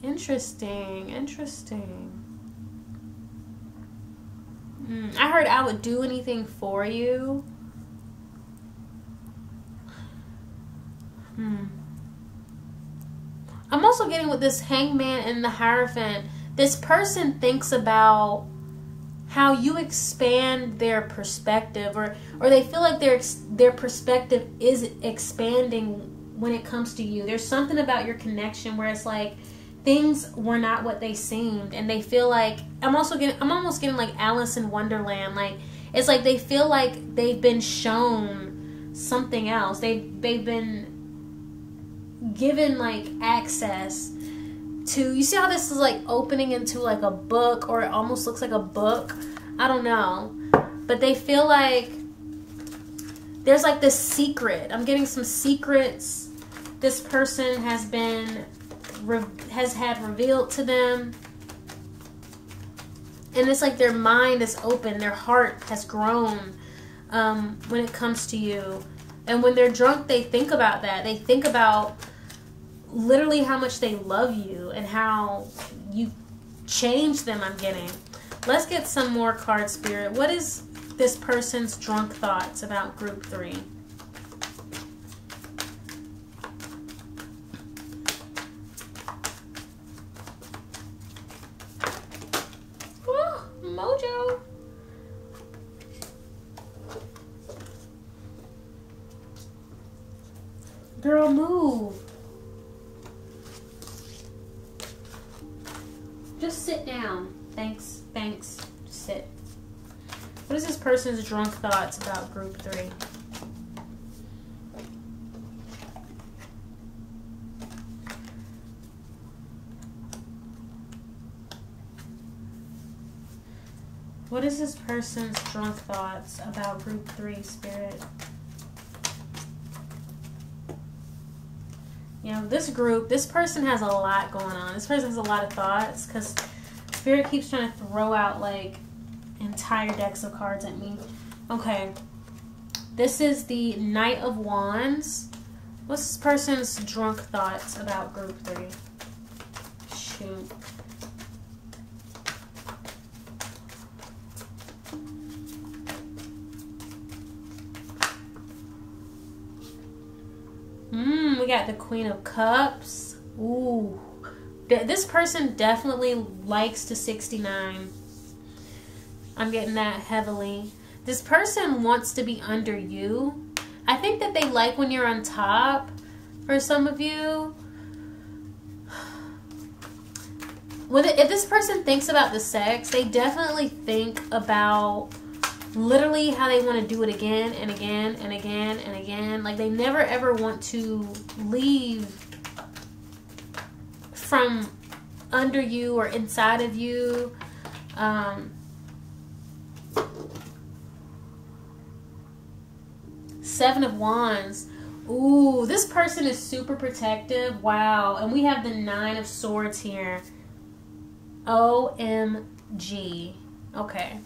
Interesting. I heard I would do anything for you. I'm also getting with this Hangman and the Hierophant. This person thinks about how you expand their perspective, or they feel like their perspective is expanding when it comes to you. There's something about your connection where it's like things were not what they seemed, and they feel like I'm almost getting like Alice in Wonderland. Like it's like they feel like they've been shown something else. They've been given like access to, you see how this is like opening into like a book, or it almost looks like a book. I don't know, but they feel like there's like this secret. I'm getting some secrets this person has had revealed to them, and it's like their mind is open, their heart has grown when it comes to you. And when they're drunk, they think about that. They think about literally how much they love you and how you changed them, I'm getting. Let's get some more card, Spirit. What is this person's drunk thoughts about group 3? Oh, mojo. Girl, move. Just sit down. Thanks. Thanks. Just sit. What is this person's drunk thoughts about group 3? What is this person's drunk thoughts about group 3, Spirit? You know, this group, this person has a lot going on. This person has a lot of thoughts because Spirit keeps trying to throw out like entire decks of cards at me. Okay. This is the Knight of Wands. What's this person's drunk thoughts about group 3? Shoot. We got the Queen of Cups. Ooh. This person definitely likes to 69. I'm getting that heavily. This person wants to be under you. I think that they like when you're on top for some of you. If this person thinks about the sex, they definitely think about literally how they want to do it again and again and again and again. Like they never ever want to leave from under you or inside of you. Seven of Wands. Ooh, this person is super protective. Wow. And we have the Nine of Swords here. OMG. Okay.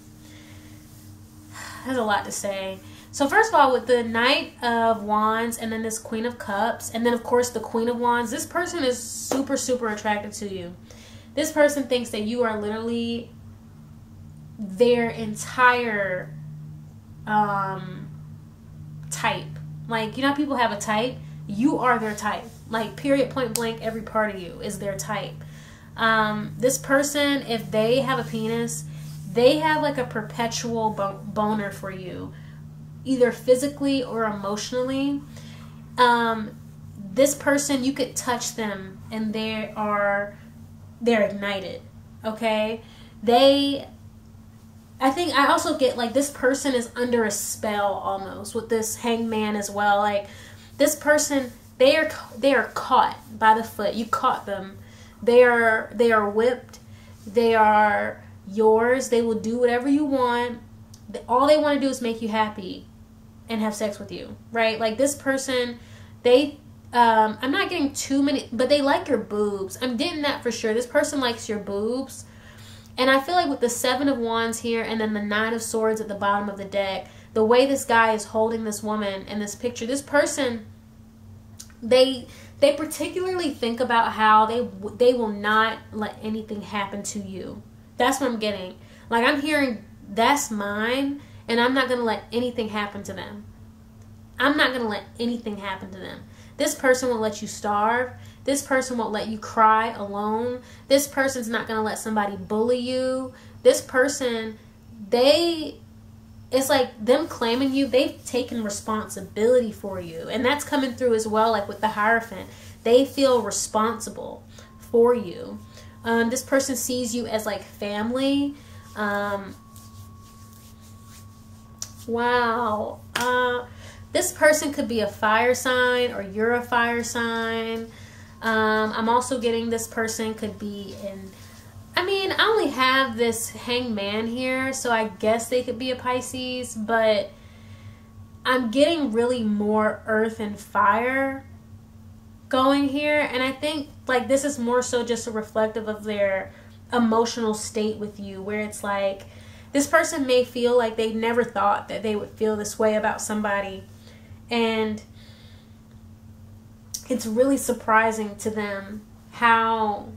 There's a lot to say. So first of all, with the Knight of Wands and then this Queen of Cups and then of course the Queen of Wands, this person is super, super attracted to you. This person thinks that you are literally their entire type. Like, you know how people have a type? You are their type. Like, period, point blank, every part of you is their type. This person, if they have a penis, they have like a perpetual boner for you, either physically or emotionally. This person, you could touch them and they're ignited. Okay, I think I also get like this person is under a spell almost with this Hangman as well. Like this person, they are caught by the foot. You caught them. They are whipped. They are yours. They will do whatever you want. All they want to do is make you happy and have sex with you, right? Like this person, I'm not getting too many, but they like your boobs. I'm getting that for sure. This person likes your boobs. And I feel like with the Seven of Wands here and then the Nine of Swords at the bottom of the deck, the way this guy is holding this woman in this picture, this person, they particularly think about how they will not let anything happen to you. That's what I'm getting. Like I'm hearing, that's mine, and I'm not going to let anything happen to them. I'm not going to let anything happen to them. This person won't let you starve. This person won't let you cry alone. This person's not going to let somebody bully you. This person, it's like them claiming you. They've taken responsibility for you. And that's coming through as well, like with the Hierophant. They feel responsible for you. This person sees you as like family. Wow. This person could be a fire sign or you're a fire sign. I'm also getting this person could be I only have this Hangman here, so I guess they could be a Pisces, but I'm getting really more earth and fire going here, and I think like this is more so just a reflective of their emotional state with you, where it's like this person may feel like they never thought that they would feel this way about somebody, and it's really surprising to them how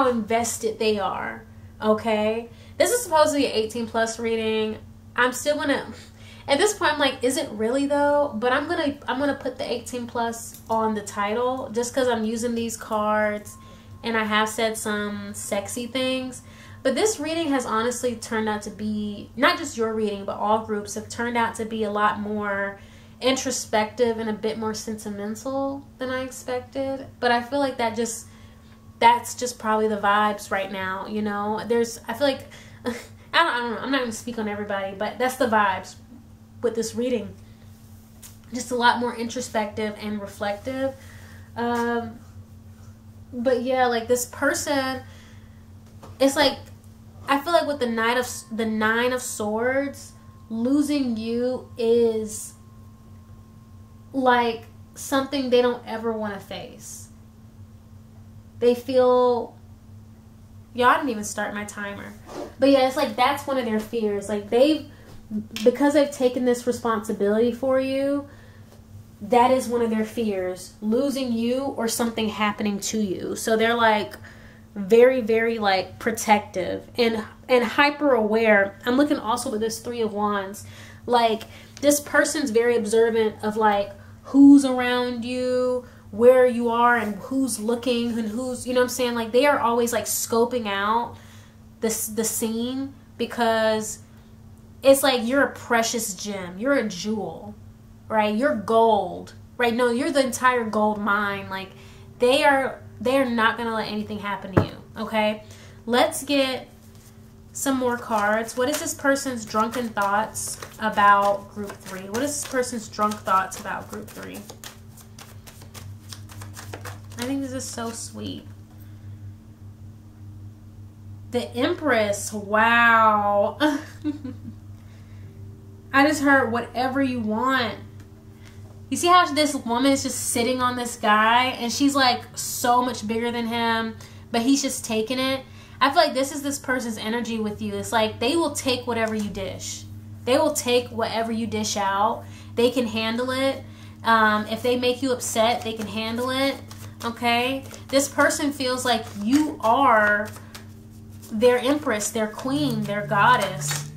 invested they are. Okay, This is supposedly an 18 plus reading. I'm still gonna, at this point I'm like, is it really though? But I'm gonna put the 18 plus on the title just because I'm using these cards and I have said some sexy things. But this reading has honestly turned out to be, not just your reading, but all groups have turned out to be a lot more introspective and a bit more sentimental than I expected. But I feel like that's just probably the vibes right now, you know. I feel like I don't know, I'm not going to speak on everybody, but that's the vibes with this reading. Just a lot more introspective and reflective. But yeah, like this person, it's like, I feel like with the Nine of Swords, losing you is like something they don't ever want to face. They feel, y'all, I didn't even start my timer. But yeah, it's like that's one of their fears. Like because they've taken this responsibility for you, that is one of their fears. Losing you or something happening to you. So they're like very, very like protective and hyper aware. I'm looking also with this Three of Wands. Like this person's very observant of like who's around you, where you are, and who's looking and who's, you know what I'm saying? Like they are always like scoping out the scene, because it's like you're a precious gem. You're a jewel, right? You're gold, right? No, you're the entire gold mine. Like they're not going to let anything happen to you, okay? Let's get some more cards. What is this person's drunken thoughts about group 3? What is this person's drunk thoughts about group 3? I think this is so sweet. The Empress. Wow. I just heard whatever you want. You see how this woman is just sitting on this guy and she's like so much bigger than him, but he's just taking it. I feel like this is this person's energy with you. It's like they will take whatever you dish. They will take whatever you dish out. They can handle it. If they make you upset, they can handle it. Okay? This person feels like you are their empress, their queen, their goddess.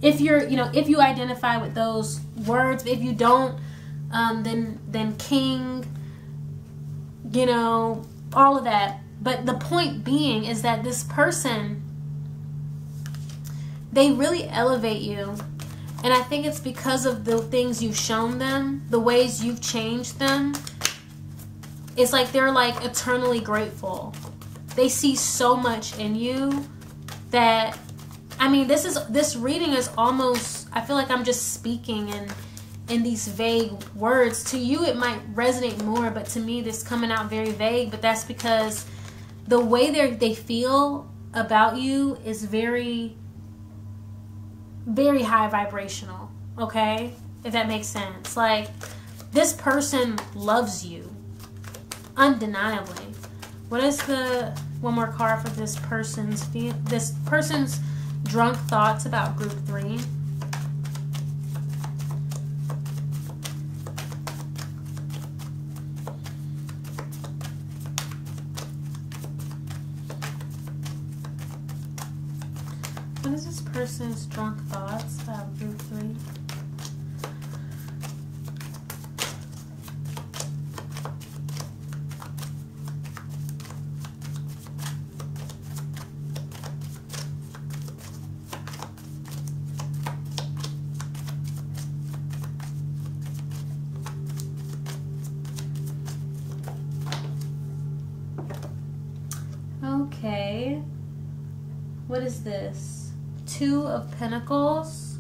If you're, you know, if you identify with those words, if you don't, then king, you know, all of that. But the point being is that this person, they really elevate you. And I think it's because of the things you've shown them, the ways you've changed them. It's like they're like eternally grateful. They see so much in you that, I mean, this reading is almost, I feel like I'm just speaking in these vague words. To you it might resonate more, but to me this coming out very vague. But that's because the way they feel about you is very, very high vibrational, okay? If that makes sense. Like, this person loves you, undeniably. What is the one more card for this person's drunk thoughts about group 3? What is this person's drunk thoughts about group 3? Okay. What is this? Two of Pentacles.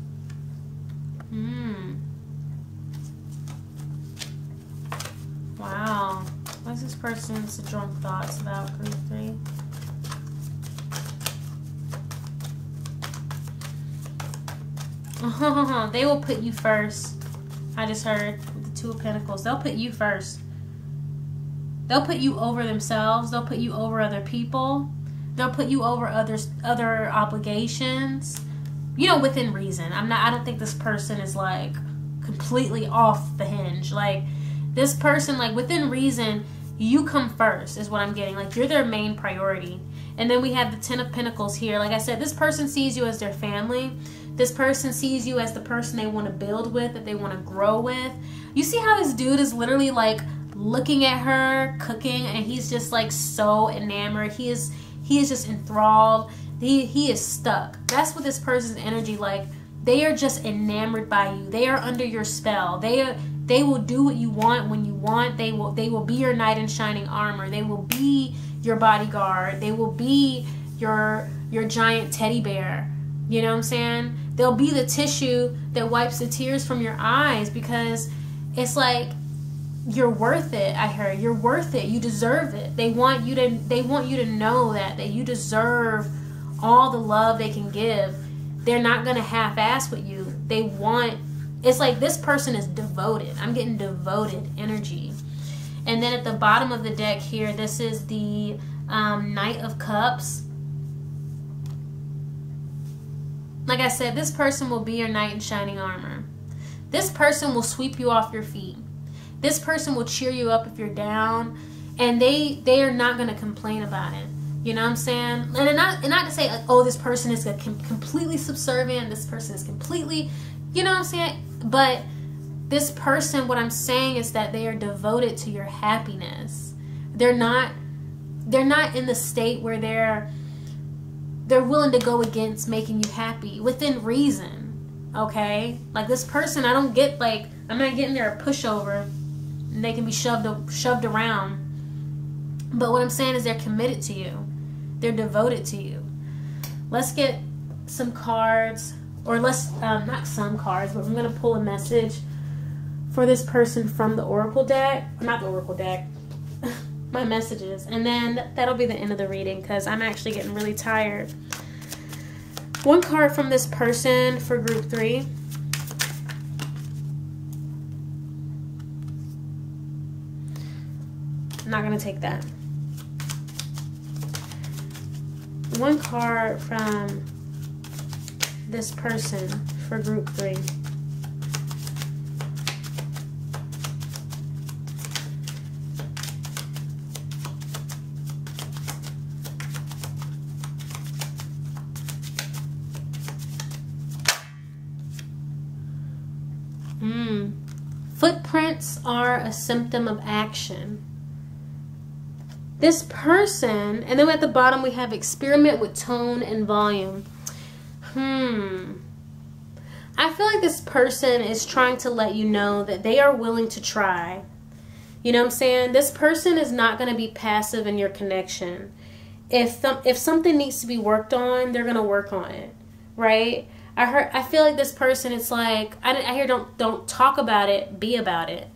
Wow. What's this person's drunk thoughts about group 3? They will put you first. I just heard the Two of Pentacles. They'll put you first. They'll put you over themselves. They'll put you over other people. They'll put you over other obligations, you know, within reason. I don't think this person is like completely off the hinge. Like, this person, like, within reason, you come first is what I'm getting. Like, you're their main priority. And then we have the 10 of Pentacles here. Like I said, this person sees you as their family. This person sees you as the person they want to build with, that they want to grow with. You see how this dude is literally like looking at her cooking, and he's just like so enamored. He is just enthralled. He is stuck. That's what this person's energy like. They are just enamored by you. They are under your spell. They will do what you want when you want. They will be your knight in shining armor. They will be your bodyguard. They will be your giant teddy bear. You know what I'm saying? They'll be the tissue that wipes the tears from your eyes, because it's like, you're worth it. I heard you're worth it. You deserve it. They want you to know that you deserve all the love they can give. They're not gonna half-ass with you. It's like this person is devoted. I'm getting devoted energy. And then at the bottom of the deck here, this is the Knight of Cups. Like I said, this person will be your knight in shining armor. This person will sweep you off your feet. This person will cheer you up if you're down, and they are not going to complain about it. You know what I'm saying? And not to say, like, oh, this person is completely subservient. This person is completely, you know what I'm saying? But this person, what I'm saying is that they are devoted to your happiness. They're not in the state where they're willing to go against making you happy within reason. Okay? Like this person, I'm not getting their pushover and they can be shoved around. But what I'm saying is they're committed to you. They're devoted to you. Let's get some cards, or not some cards, but I'm going to pull a message for this person from the Oracle deck. Not the Oracle deck. My messages. And then that'll be the end of the reading, because I'm actually getting really tired. One card from this person for group 3. I'm not going to take that. One card from this person for group 3. Footprints are a symptom of action. This person, and then at the bottom we have experiment with tone and volume. I feel like this person is trying to let you know that they are willing to try. You know what I'm saying? This person is not going to be passive in your connection. If something needs to be worked on, they're going to work on it, right? I feel like this person, it's like, I hear don't talk about it, be about it,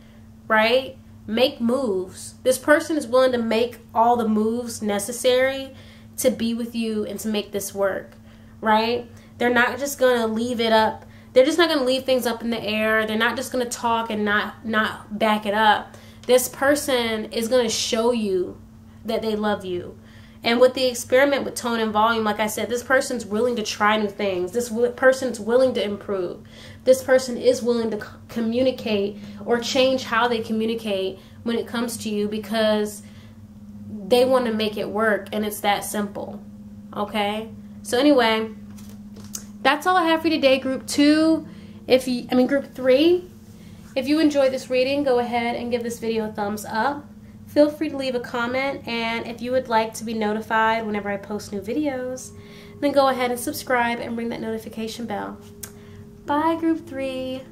right? Make moves. This person is willing to make all the moves necessary to be with you and to make this work, right? They're not just going to leave it up. They're just not going to leave things up in the air. They're not just going to talk and not back it up. This person is going to show you that they love you. And with the experiment with tone and volume, like I said, this person's willing to try new things. This person's willing to improve. This person is willing to communicate or change how they communicate when it comes to you, because they want to make it work, and it's that simple. Okay? So anyway, that's all I have for you today, group 2. Group 3. If you enjoyed this reading, go ahead and give this video a thumbs up. Feel free to leave a comment, and if you would like to be notified whenever I post new videos, then go ahead and subscribe and ring that notification bell. Bye, group 3.